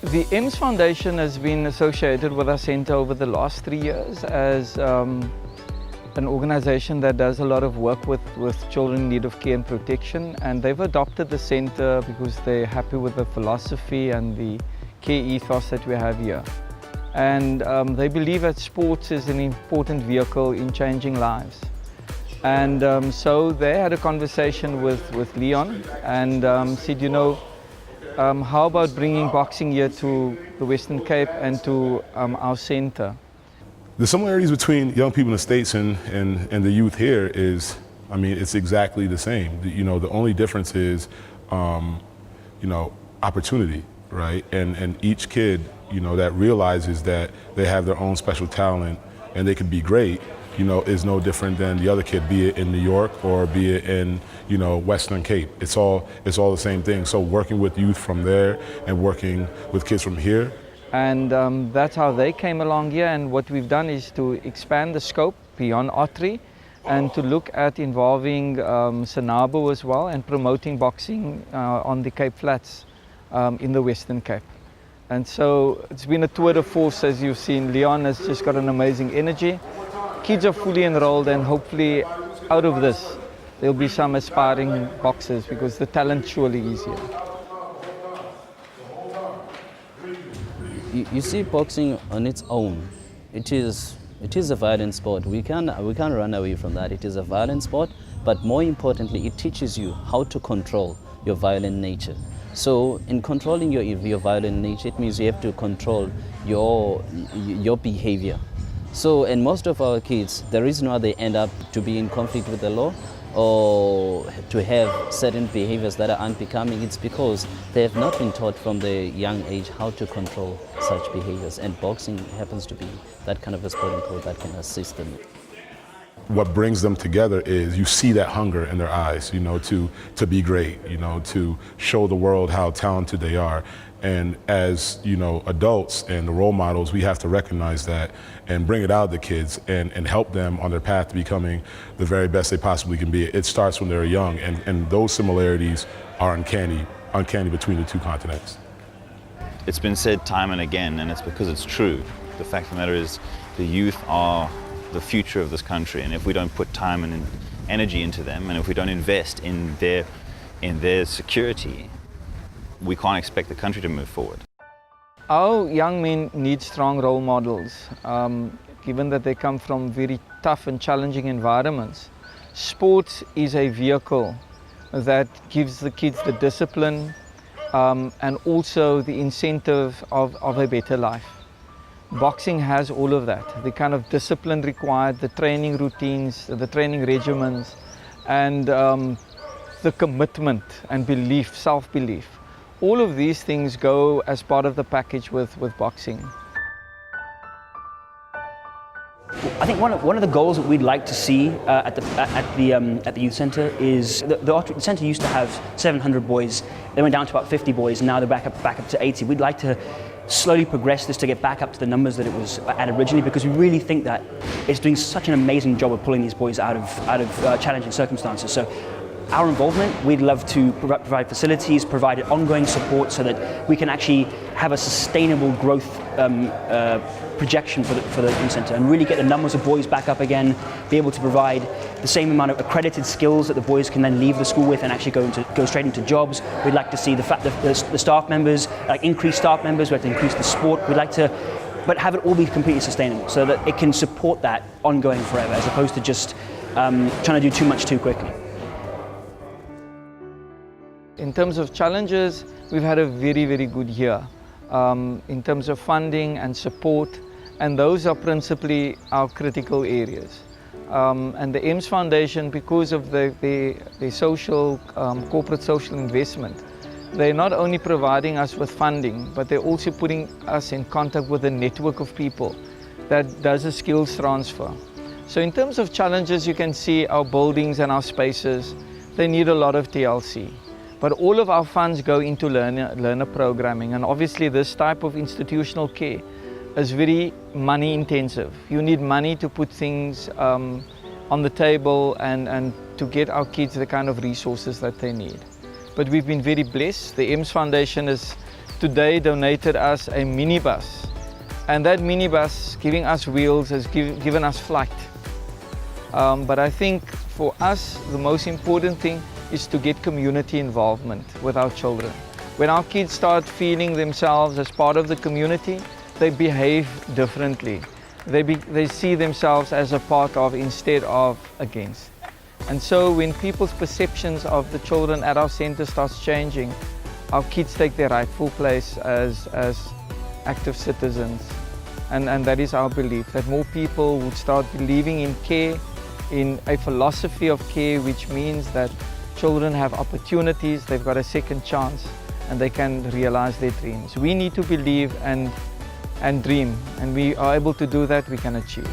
The EMS Foundation has been associated with our centre over the last 3 years as an organisation that does a lot of work with children in need of care and protection, and they've adopted the centre because they're happy with the philosophy and the care ethos that we have here. And they believe that sports is an important vehicle in changing lives. And so they had a conversation with Leon and said, you know, how about bringing boxing here to the Western Cape and to our centre? The similarities between young people in the States and the youth here is, I mean, it's exactly the same. You know, the only difference is, you know, opportunity, right? And each kid, you know, that realizes that they have their own special talent and they can be great, you know, is no different than the other kid, be it in New York or be it in, you know, Western Cape. It's all the same thing. So working with youth from there and working with kids from here. And that's how they came along here, and what we've done is to expand the scope beyond Ottery and to look at involving Sanabo as well and promoting boxing on the Cape Flats in the Western Cape. And so it's been a tour de force, as you've seen. Leon has just got an amazing energy. Kids are fully enrolled, and hopefully out of this there'll be some aspiring boxers because the talent surely is here. You see, boxing on its own, it is a violent sport. We can't run away from that. It is a violent sport, but more importantly, it teaches you how to control your violent nature. So in controlling your violent nature, it means you have to control your behavior. So, and most of our kids, the reason why they end up to be in conflict with the law or to have certain behaviors that are unbecoming, it's because they have not been taught from their young age how to control such behaviors. And boxing happens to be that kind of a sporting code that can assist them. What brings them together is you see that hunger in their eyes, you know, to be great, you know, to show the world how talented they are. And as, you know, adults and the role models, we have to recognize that and bring it out of the kids and help them on their path to becoming the very best they possibly can be. It starts when they're young, and those similarities are uncanny between the two continents. It's been said time and again, and it's because it's true. The fact of the matter is the youth are the future of this country, and if we don't put time and energy into them, and if we don't invest in their security, we can't expect the country to move forward. Our young men need strong role models. Given that they come from very tough and challenging environments, sports is a vehicle that gives the kids the discipline and also the incentive of a better life. Boxing has all of that, the kind of discipline required, the training routines, the training regimens, and the commitment and belief, self-belief. All of these things go as part of the package with boxing. I think one of the goals that we'd like to see at the youth centre is the centre used to have 700 boys. They went down to about 50 boys, and now they're back up to 80. We'd like to slowly progress this to get back up to the numbers that it was at originally, because we really think that it's doing such an amazing job of pulling these boys out of challenging circumstances. So our involvement, we'd love to provide facilities, provide ongoing support so that we can actually have a sustainable growth projection for the youth centre and really get the numbers of boys back up again, be able to provide the same amount of accredited skills that the boys can then leave the school with and actually go straight into jobs. We'd like to see the staff members, like increased staff members, we'd like to increase the sport, we'd like to, but have it all be completely sustainable so that it can support that ongoing forever as opposed to just trying to do too much too quickly. In terms of challenges, we've had a very, very good year in terms of funding and support, and those are principally our critical areas. And the EMS Foundation, because of the social, corporate social investment, they're not only providing us with funding, but they're also putting us in contact with a network of people that does a skills transfer. So in terms of challenges, you can see our buildings and our spaces, they need a lot of TLC. But all of our funds go into learner programming, and obviously this type of institutional care is very money intensive. You need money to put things on the table and to get our kids the kind of resources that they need. But we've been very blessed. The EMS Foundation has today donated us a minibus. And that minibus, giving us wheels, has given us flight. But I think for us, the most important thing is to get community involvement with our children. When our kids start feeling themselves as part of the community, they behave differently. They see themselves as a part of instead of against. And so when people's perceptions of the children at our centre starts changing, our kids take their rightful place as active citizens. And that is our belief, that more people would start believing in care, in a philosophy of care, which means that children have opportunities, they've got a second chance, and they can realize their dreams. We need to believe and dream, and we are able to do that, we can achieve.